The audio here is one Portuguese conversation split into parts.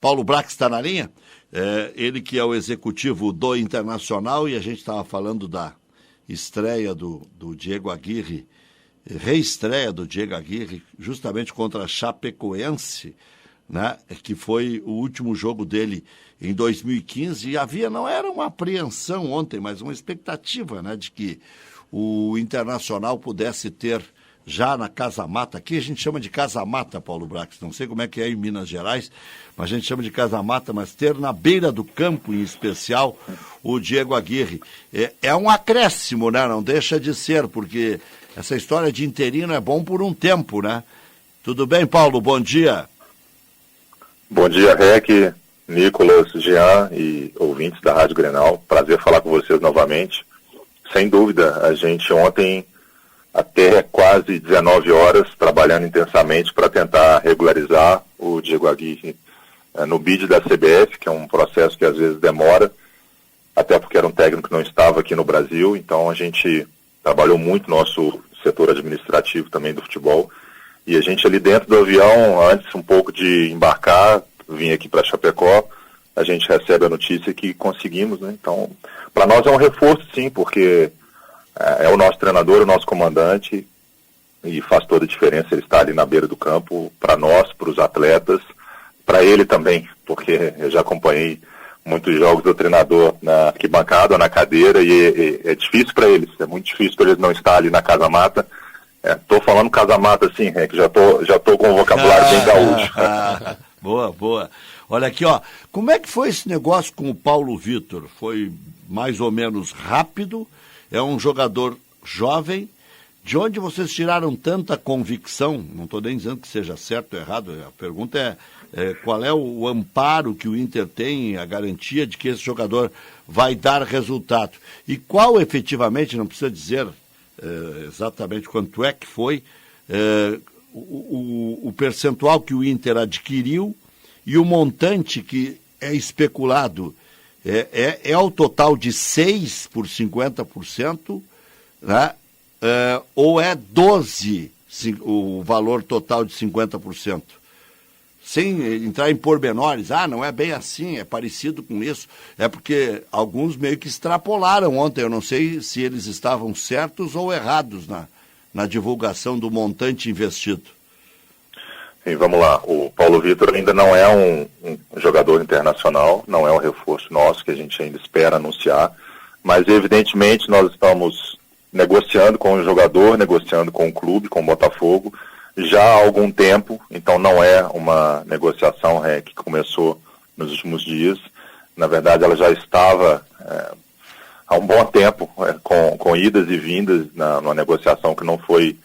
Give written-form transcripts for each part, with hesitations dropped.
Paulo Brax está na linha, ele que é o executivo do Internacional, e a gente estava falando da estreia do Diego Aguirre, reestreia do Diego Aguirre, justamente contra a Chapecoense, né, que foi o último jogo dele em 2015, e não era uma apreensão ontem, mas uma expectativa, né, de que o Internacional pudesse ter já na Casa Mata. Aqui a gente chama de Casa Mata, Paulo Brax, não sei como é que é em Minas Gerais, mas a gente chama de Casa Mata, mas ter na beira do campo, em especial, o Diego Aguirre. É um acréscimo, né? Não deixa de ser, porque essa história de interino é bom por um tempo, né? Tudo bem, Paulo? Bom dia. Bom dia, Rec, Nicolas, Jean e ouvintes da Rádio Grenal. Prazer falar com vocês novamente. Sem dúvida, a gente ontem, até quase 19 horas, trabalhando intensamente para tentar regularizar o Diego Aguirre no bid da CBF, que é um processo que às vezes demora, até porque era um técnico que não estava aqui no Brasil. Então a gente trabalhou muito nosso setor administrativo também do futebol, e a gente ali dentro do avião, antes um pouco de embarcar, vim aqui para Chapecó, a gente recebe a notícia que conseguimos, né? Então, para nós é um reforço, sim, porque é o nosso treinador, o nosso comandante, e faz toda a diferença ele estar ali na beira do campo, para nós, para os atletas, para ele também, porque eu já acompanhei muitos jogos do treinador na arquibancada, na cadeira, e é difícil para eles, é muito difícil para eles não estar ali na Casa Mata. Tô falando Casa Mata assim, que já tô com um vocabulário bem gaúcho. Boa. Olha aqui, ó, como é que foi esse negócio com o Paulo Vitor? Foi mais ou menos rápido? É um jogador jovem? De onde vocês tiraram tanta convicção? Não estou nem dizendo que seja certo ou errado, a pergunta é qual é o amparo que o Inter tem, a garantia de que esse jogador vai dar resultado? E qual efetivamente, não precisa dizer exatamente quanto é que foi, o percentual que o Inter adquiriu e o montante que é especulado é ao total de 6 por 50%, né? Ou é 12 o valor total de 50%? Sem entrar em pormenores, não é bem assim, é parecido com isso. É porque alguns meio que extrapolaram ontem, eu não sei se eles estavam certos ou errados na divulgação do montante investido. Sim, vamos lá. O Paulo Vitor ainda não é um jogador internacional, não é um reforço nosso que a gente ainda espera anunciar, mas evidentemente nós estamos negociando com o jogador, negociando com o clube, com o Botafogo, já há algum tempo, então não é uma negociação que começou nos últimos dias. Na verdade, ela já estava há um bom tempo com idas e vindas numa negociação que não foi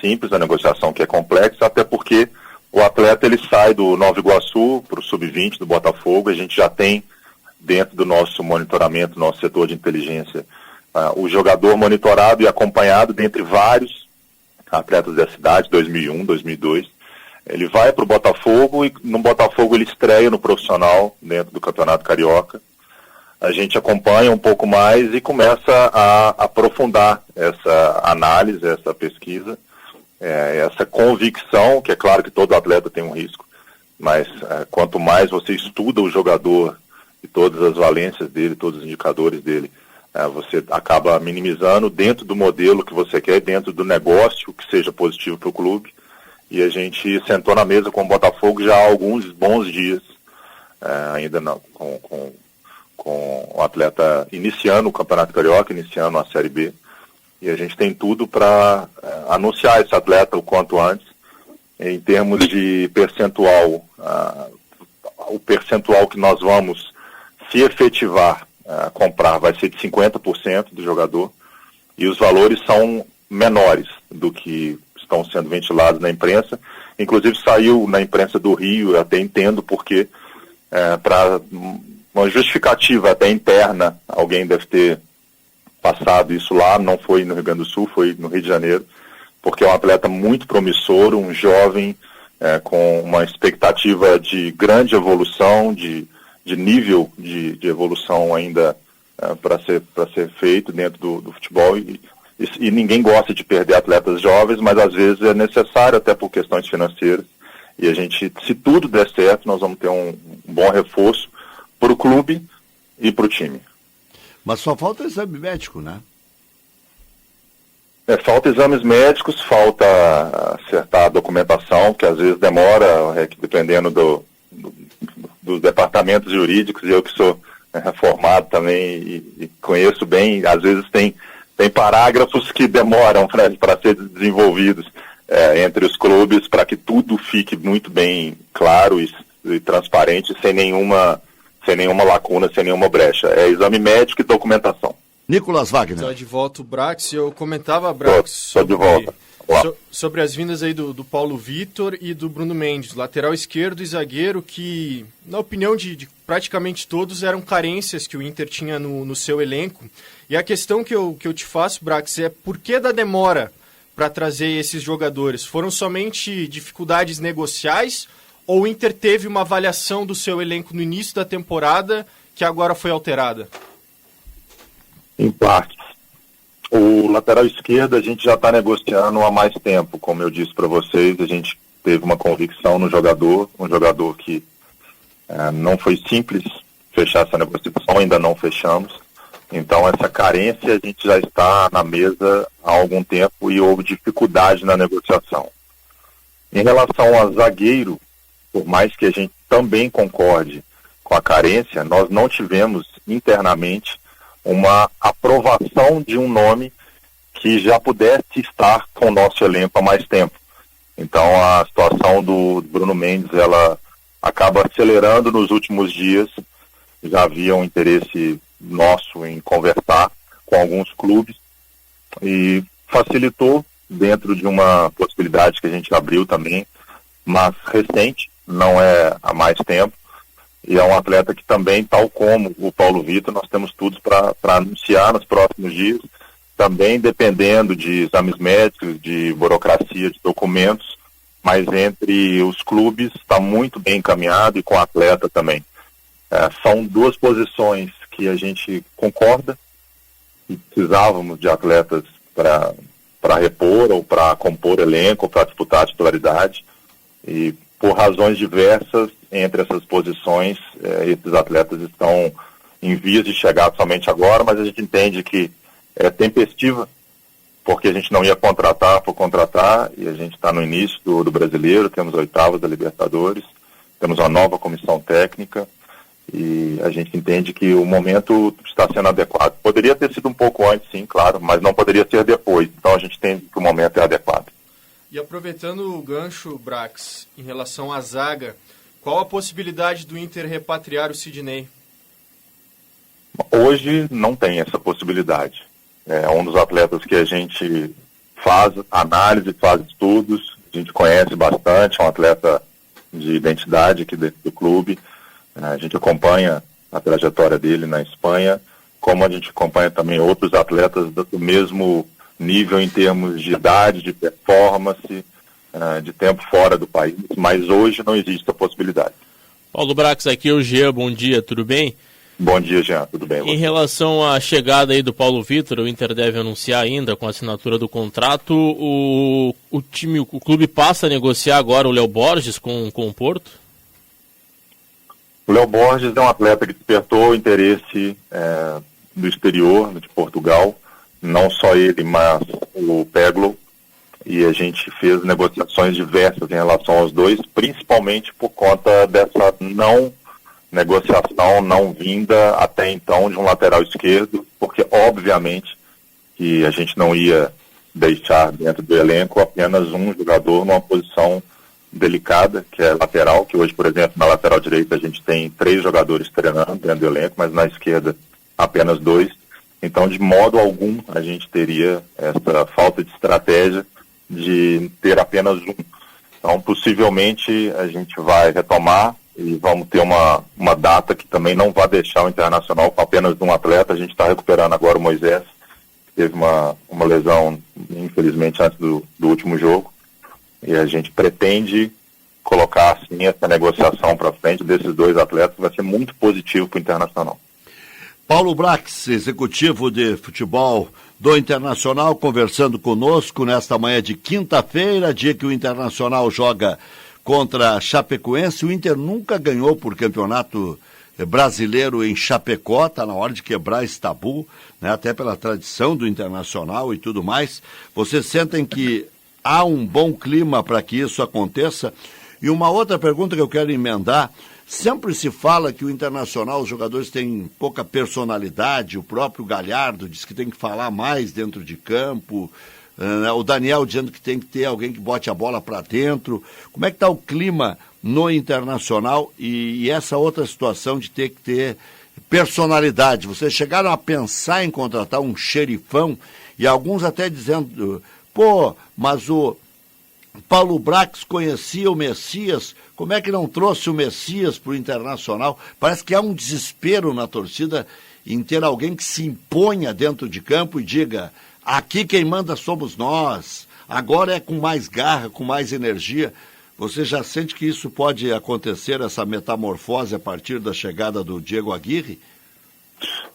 simples, uma negociação que é complexa, até porque o atleta ele sai do Nova Iguaçu para o Sub-20 do Botafogo. A gente já tem dentro do nosso monitoramento, nosso setor de inteligência, o jogador monitorado e acompanhado dentre vários atletas da cidade, 2001, 2002. Ele vai para o Botafogo e no Botafogo ele estreia no profissional dentro do Campeonato Carioca. A gente acompanha um pouco mais e começa a aprofundar essa análise, essa pesquisa, essa convicção, que é claro que todo atleta tem um risco, mas quanto mais você estuda o jogador e todas as valências dele, todos os indicadores dele, você acaba minimizando dentro do modelo que você quer, dentro do negócio que seja positivo para o clube. E a gente sentou na mesa com o Botafogo já há alguns bons dias, ainda com o atleta iniciando o Campeonato Carioca, iniciando a Série B. E a gente tem tudo para anunciar esse atleta o quanto antes. Em termos de percentual, o percentual que nós vamos se efetivar comprar vai ser de 50% do jogador, e os valores são menores do que estão sendo ventilados na imprensa. Inclusive saiu na imprensa do Rio, eu até entendo porque, para uma justificativa até interna, alguém deve ter passado isso lá, não foi no Rio Grande do Sul, foi no Rio de Janeiro, porque é um atleta muito promissor, um jovem com uma expectativa de grande evolução, de nível de evolução ainda para ser feito dentro do futebol, e ninguém gosta de perder atletas jovens, mas às vezes é necessário, até por questões financeiras, E a gente, se tudo der certo, nós vamos ter um bom reforço para o clube e para o time. Mas só falta exame médico, né? Falta exames médicos, falta acertar a documentação, que às vezes demora, dependendo dos departamentos jurídicos, e eu que sou formado também e conheço bem, às vezes tem parágrafos que demoram para ser desenvolvidos entre os clubes, para que tudo fique muito bem claro e transparente, sem nenhuma lacuna, sem nenhuma brecha. É exame médico e documentação. Nicolas Wagner. Está de volta o Brax. Eu comentava, Brax, de volta. sobre as vindas aí do Paulo Vitor e do Bruno Mendes, lateral esquerdo e zagueiro, que, na opinião de praticamente todos, eram carências que o Inter tinha no seu elenco. E a questão que eu te faço, Brax, é por que da demora para trazer esses jogadores? Foram somente dificuldades negociais ou o Inter teve uma avaliação do seu elenco no início da temporada que agora foi alterada? Em parte. O lateral esquerdo a gente já está negociando há mais tempo. Como eu disse para vocês, a gente teve uma convicção no jogador, um jogador que não foi simples fechar essa negociação, ainda não fechamos. Então essa carência a gente já está na mesa há algum tempo e houve dificuldade na negociação. Em relação a zagueiro, por mais que a gente também concorde com a carência, nós não tivemos internamente uma aprovação de um nome que já pudesse estar com o nosso elenco há mais tempo. Então a situação do Bruno Mendes, ela acaba acelerando nos últimos dias. Já havia um interesse nosso em conversar com alguns clubes e facilitou dentro de uma possibilidade que a gente abriu também, mas recente, não é há mais tempo. E é um atleta que também, tal como o Paulo Vitor, nós temos tudo para anunciar nos próximos dias, também dependendo de exames médicos, de burocracia, de documentos, mas entre os clubes está muito bem encaminhado e com o atleta também. São duas posições que a gente concorda, e precisávamos de atletas para repor ou para compor elenco, para disputar a titularidade, e por razões diversas, entre essas posições, esses atletas estão em vias de chegar somente agora, mas a gente entende que é tempestiva, porque a gente não ia contratar por contratar, e a gente está no início do brasileiro, temos oitavas da Libertadores, temos uma nova comissão técnica, e a gente entende que o momento está sendo adequado. Poderia ter sido um pouco antes, sim, claro, mas não poderia ser depois, então a gente entende que o momento é adequado. E aproveitando o gancho, Brax, em relação à zaga, qual a possibilidade do Inter repatriar o Sidney? Hoje não tem essa possibilidade. É um dos atletas que a gente faz análise, faz estudos, a gente conhece bastante, é um atleta de identidade aqui dentro do clube. A gente acompanha a trajetória dele na Espanha, como a gente acompanha também outros atletas do mesmo nível em termos de idade, de performance, de tempo fora do país, mas hoje não existe a possibilidade. Paulo Brax, aqui é o Jean, bom dia, tudo bem? Bom dia, Jean, tudo bem? Em relação à chegada aí do Paulo Vitor, o Inter deve anunciar ainda com a assinatura do contrato, o clube passa a negociar agora o Léo Borges com o Porto? O Léo Borges é um atleta que despertou o interesse do exterior, de Portugal, não só ele, mas o Peglo, e a gente fez negociações diversas em relação aos dois, principalmente por conta dessa negociação não vinda até então de um lateral esquerdo, porque obviamente que a gente não ia deixar dentro do elenco apenas um jogador numa posição delicada, que é lateral, que hoje, por exemplo, na lateral direita a gente tem 3 jogadores treinando dentro do elenco, mas na esquerda apenas 2. Então, de modo algum, a gente teria essa falta de estratégia de ter apenas um. Então, possivelmente, a gente vai retomar e vamos ter uma data que também não vai deixar o Internacional com apenas um atleta. A gente está recuperando agora o Moisés, que teve uma lesão, infelizmente, antes do último jogo. E a gente pretende colocar, assim, essa negociação para frente desses 2 atletas. Vai ser muito positivo para o Internacional. Paulo Brax, executivo de futebol do Internacional, conversando conosco nesta manhã de quinta-feira, dia que o Internacional joga contra a Chapecoense. O Inter nunca ganhou por campeonato brasileiro em Chapecó, está na hora de quebrar esse tabu, né, até pela tradição do Internacional e tudo mais. Vocês sentem que há um bom clima para que isso aconteça? E uma outra pergunta que eu quero emendar: sempre se fala que o Internacional, os jogadores têm pouca personalidade, o próprio Galhardo diz que tem que falar mais dentro de campo, o Daniel dizendo que tem que ter alguém que bote a bola para dentro. Como é que está o clima no Internacional e essa outra situação de ter que ter personalidade? Vocês chegaram a pensar em contratar um xerifão, e alguns até dizendo, mas o Paulo Brax conhecia o Messias, como é que não trouxe o Messias para o Internacional? Parece que há um desespero na torcida em ter alguém que se imponha dentro de campo e diga: aqui quem manda somos nós, agora é com mais garra, com mais energia. Você já sente que isso pode acontecer, essa metamorfose, a partir da chegada do Diego Aguirre?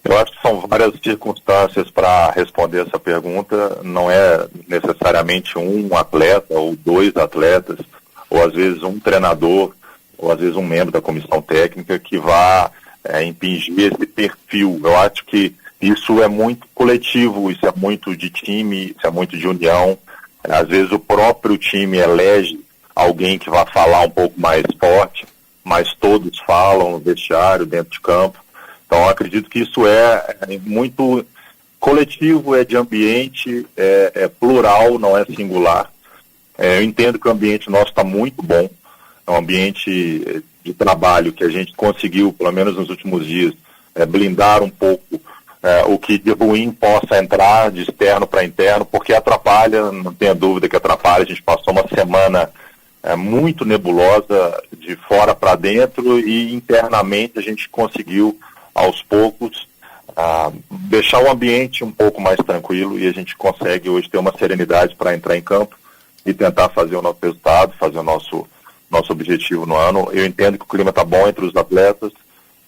Eu acho que são várias circunstâncias para responder essa pergunta. Não é necessariamente um atleta ou dois atletas, ou às vezes um treinador, ou às vezes um membro da comissão técnica que vá impingir esse perfil. Eu acho que isso é muito coletivo, isso é muito de time, isso é muito de união. Às vezes o próprio time elege alguém que vai falar um pouco mais forte, mas todos falam no vestiário, dentro de campo. Então, eu acredito que isso é muito coletivo, é de ambiente, é plural, não é singular. Eu entendo que o ambiente nosso está muito bom. É um ambiente de trabalho que a gente conseguiu, pelo menos nos últimos dias, blindar um pouco o que de ruim possa entrar de externo para interno, porque atrapalha, não tenha dúvida que atrapalha. A gente passou uma semana muito nebulosa de fora para dentro, e internamente a gente conseguiu aos poucos deixar o ambiente um pouco mais tranquilo, e a gente consegue hoje ter uma serenidade para entrar em campo e tentar fazer o nosso resultado, fazer o nosso objetivo no ano. Eu entendo que o clima está bom entre os atletas,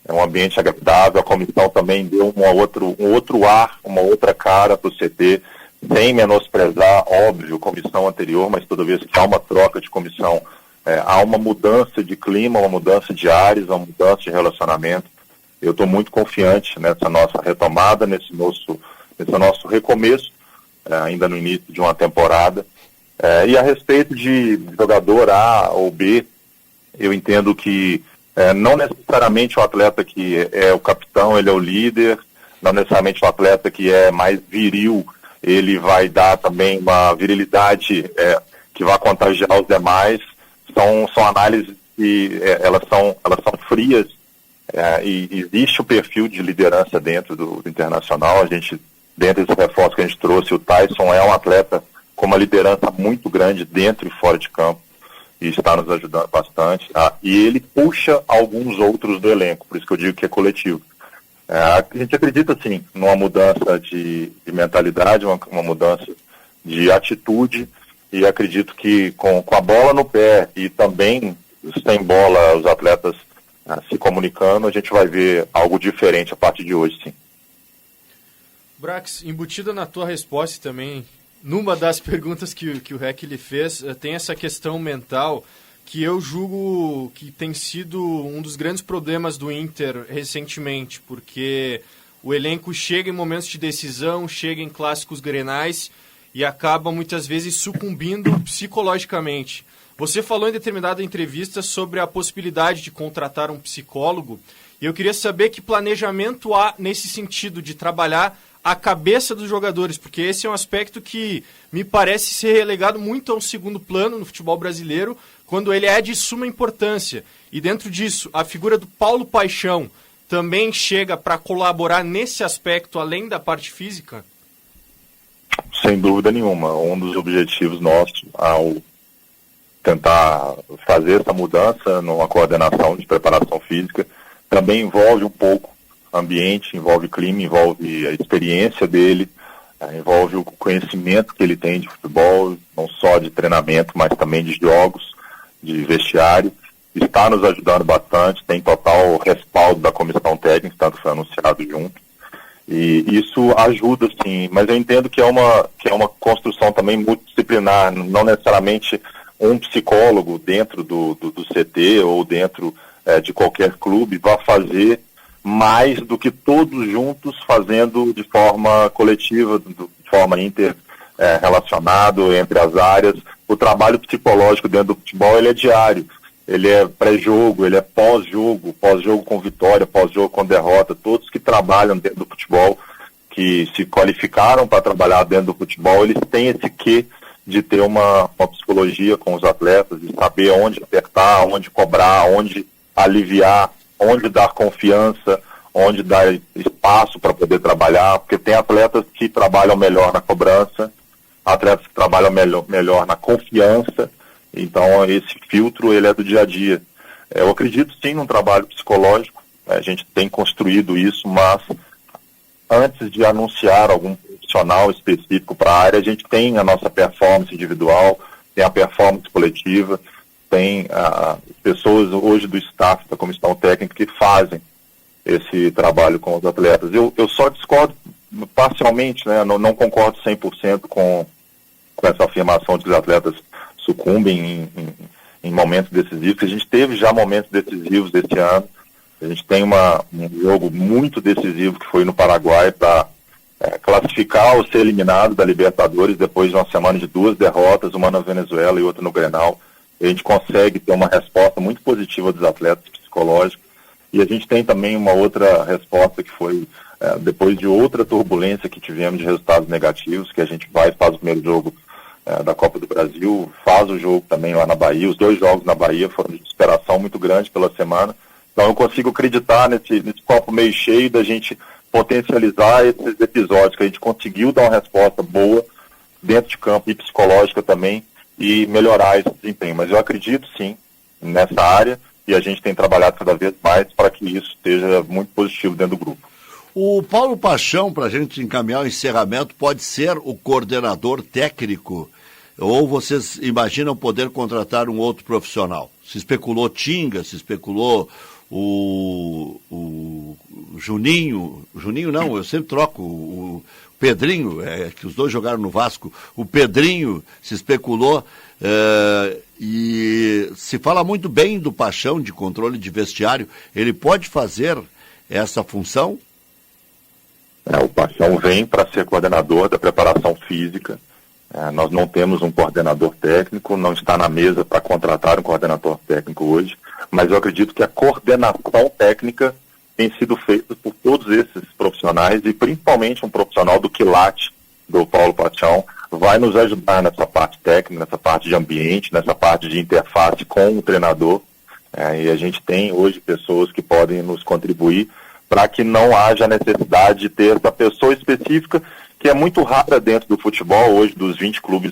é um ambiente agradável, a comissão também deu um outro ar, uma outra cara para o CT, sem menosprezar, óbvio, a comissão anterior, mas toda vez que há uma troca de comissão, há uma mudança de clima, uma mudança de ares, uma mudança de relacionamento. Eu estou muito confiante nessa nossa retomada, nesse nosso recomeço, ainda no início de uma temporada. E a respeito de jogador A ou B, eu entendo que não necessariamente o atleta que é o capitão, ele é o líder, não necessariamente o atleta que é mais viril, ele vai dar também uma virilidade que vai contagiar os demais. São análises que elas são frias, e existe o perfil de liderança dentro do Internacional. A gente, dentro desse reforço que a gente trouxe, o Tyson é um atleta com uma liderança muito grande dentro e fora de campo, e está nos ajudando bastante. E ele puxa alguns outros do elenco, por isso que eu digo que é coletivo. A gente acredita, sim, numa mudança de mentalidade, uma mudança de atitude, e acredito que com a bola no pé e também sem bola, os atletas se comunicando, a gente vai ver algo diferente a partir de hoje, sim. Brax, embutida na tua resposta também, numa das perguntas que o REC lhe fez, tem essa questão mental que eu julgo que tem sido um dos grandes problemas do Inter recentemente, porque o elenco chega em momentos de decisão, chega em clássicos grenais e acaba muitas vezes sucumbindo psicologicamente. Você falou em determinada entrevista sobre a possibilidade de contratar um psicólogo, e eu queria saber que planejamento há nesse sentido de trabalhar a cabeça dos jogadores, porque esse é um aspecto que me parece ser relegado muito a um segundo plano no futebol brasileiro, quando ele é de suma importância. E dentro disso, a figura do Paulo Paixão também chega para colaborar nesse aspecto, além da parte física? Sem dúvida nenhuma. Um dos objetivos nossos ao tentar fazer essa mudança numa coordenação de preparação física também envolve um pouco ambiente, envolve clima, envolve a experiência dele, envolve o conhecimento que ele tem de futebol, não só de treinamento, mas também de jogos, de vestiário. Está nos ajudando bastante, tem total respaldo da comissão técnica, tanto foi anunciado junto. E isso ajuda, sim, mas eu entendo que é uma construção também multidisciplinar, não necessariamente um psicólogo dentro do CT ou dentro de qualquer clube vai fazer mais do que todos juntos fazendo de forma coletiva, de forma inter-relacionado entre as áreas. O trabalho psicológico dentro do futebol, ele é diário, ele é pré-jogo, ele é pós-jogo com vitória, pós-jogo com derrota. Todos que trabalham dentro do futebol, que se qualificaram para trabalhar dentro do futebol, eles têm esse quê de ter uma psicologia com os atletas, de saber onde apertar, onde cobrar, onde aliviar, onde dar confiança, onde dar espaço para poder trabalhar, porque tem atletas que trabalham melhor na cobrança, atletas que trabalham melhor na confiança. Então esse filtro, ele é do dia a dia. Eu acredito sim num trabalho psicológico, a gente tem construído isso, mas antes de anunciar algum profissional específico para a área, a gente tem a nossa performance individual, tem a performance coletiva, tem pessoas hoje do staff da comissão técnica que fazem esse trabalho com os atletas. Eu só discordo parcialmente, né? Não concordo 100% com essa afirmação de que os atletas sucumbem em momentos decisivos. A gente teve já momentos decisivos esse ano. A gente tem um jogo muito decisivo que foi no Paraguai para classificar ou ser eliminado da Libertadores depois de uma semana de 2 derrotas, uma na Venezuela e outra no Grenal. A gente consegue ter uma resposta muito positiva dos atletas psicológicos. E a gente tem também uma outra resposta que foi depois de outra turbulência que tivemos de resultados negativos, que a gente faz o primeiro jogo da Copa do Brasil, faz o jogo também lá na Bahia. Os 2 jogos na Bahia foram de desesperação muito grande pela semana. Então eu consigo acreditar nesse copo meio cheio da gente potencializar esses episódios, que a gente conseguiu dar uma resposta boa dentro de campo e psicológica também, e melhorar esse desempenho. Mas eu acredito sim nessa área, e a gente tem trabalhado cada vez mais para que isso esteja muito positivo dentro do grupo. O Paulo Paixão, para a gente encaminhar o encerramento, pode ser o coordenador técnico, ou vocês imaginam poder contratar um outro profissional? Se especulou Tinga, se especulou o Juninho não, eu sempre troco, o Pedrinho, que os dois jogaram no Vasco, o Pedrinho se especulou, e se fala muito bem do Paixão, de controle de vestiário. Ele pode fazer essa função? O Paixão vem para ser coordenador da preparação física. Nós não temos um coordenador técnico, não está na mesa para contratar um coordenador técnico hoje, mas eu acredito que a coordenação técnica tem sido feita por todos esses profissionais, e principalmente um profissional do quilate do Paulo Paixão vai nos ajudar nessa parte técnica, nessa parte de ambiente, nessa parte de interface com o treinador, e a gente tem hoje pessoas que podem nos contribuir para que não haja necessidade de ter essa pessoa específica, que é muito rara dentro do futebol. Hoje, dos 20 clubes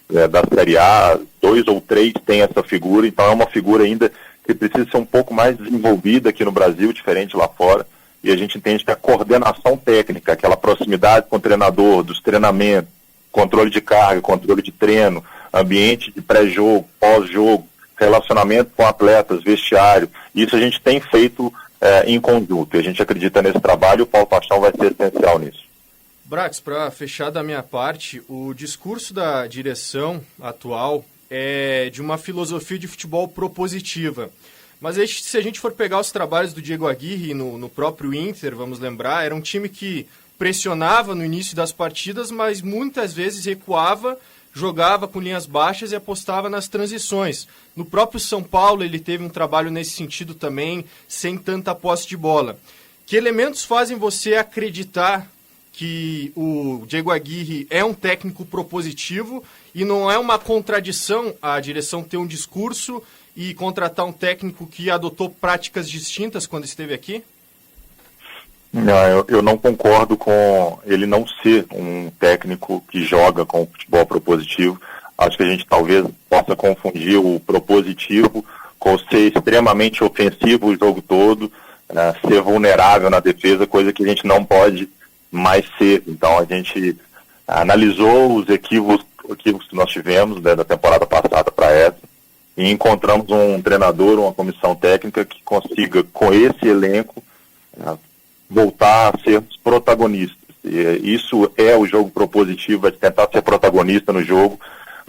da Série A, 2 ou 3 têm essa figura, então é uma figura ainda que precisa ser um pouco mais desenvolvida aqui no Brasil, diferente lá fora, e a gente entende que a coordenação técnica, aquela proximidade com o treinador, dos treinamentos, controle de carga, controle de treino, ambiente de pré-jogo, pós-jogo, relacionamento com atletas, vestiário, isso a gente tem feito em conjunto, e a gente acredita nesse trabalho, e o Paulo Paixão vai ser essencial nisso. Brax, para fechar da minha parte, o discurso da direção atual é de uma filosofia de futebol propositiva. Mas se a gente for pegar os trabalhos do Diego Aguirre no próprio Inter, vamos lembrar, era um time que pressionava no início das partidas, mas muitas vezes recuava, jogava com linhas baixas e apostava nas transições. No próprio São Paulo ele teve um trabalho nesse sentido também, sem tanta posse de bola. Que elementos fazem você acreditar que o Diego Aguirre é um técnico propositivo e não é uma contradição a direção ter um discurso e contratar um técnico que adotou práticas distintas quando esteve aqui? Não, eu não concordo com ele não ser um técnico que joga com o futebol propositivo. Acho que a gente talvez possa confundir o propositivo com ser extremamente ofensivo o jogo todo, ser vulnerável na defesa, coisa que a gente não pode mais ser. Então a gente analisou os equívocos que nós tivemos da temporada passada para essa e encontramos um treinador, uma comissão técnica que consiga, com esse elenco, voltar a ser protagonistas. E isso é o jogo propositivo, é tentar ser protagonista no jogo,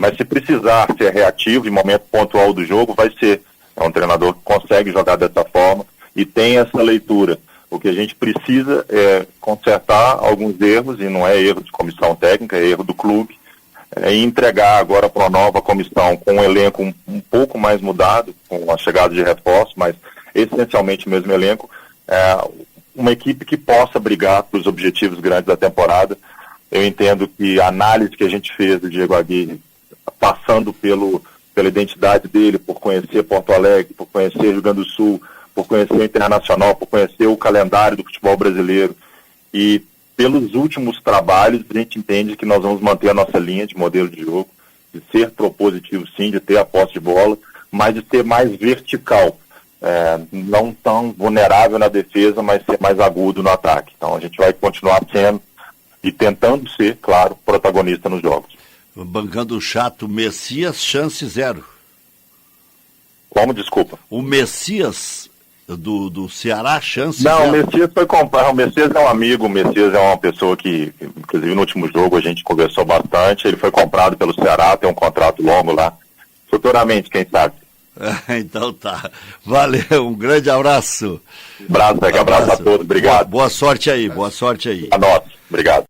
Mas se precisar ser reativo em momento pontual do jogo, vai ser. É um treinador que consegue jogar dessa forma e tem essa leitura. O que a gente precisa é consertar alguns erros, e não é erro de comissão técnica, é erro do clube, e entregar agora para uma nova comissão com um elenco um pouco mais mudado, com a chegada de reforços, mas essencialmente o mesmo elenco, uma equipe que possa brigar para os objetivos grandes da temporada. Eu entendo que a análise que a gente fez do Diego Aguirre, passando pela identidade dele, por conhecer Porto Alegre, por conhecer Rio Grande do Sul, por conhecer o Internacional, por conhecer o calendário do futebol brasileiro, e pelos últimos trabalhos, a gente entende que nós vamos manter a nossa linha de modelo de jogo, de ser propositivo sim, de ter a posse de bola, mas de ser mais vertical, não tão vulnerável na defesa, mas ser mais agudo no ataque. Então a gente vai continuar sendo e tentando ser, claro, protagonista nos jogos. Bancando o chato, Messias, chance zero. Como, desculpa? O Messias do Ceará, chance não, zero. O Messias foi comprar. O Messias é um amigo, o Messias é uma pessoa que, inclusive no último jogo a gente conversou bastante. Ele foi comprado pelo Ceará, tem um contrato longo lá. Futuramente, quem sabe? Então tá. Valeu, um grande abraço. Abraço a todos, obrigado. Boa sorte aí, boa sorte aí. A nós, obrigado.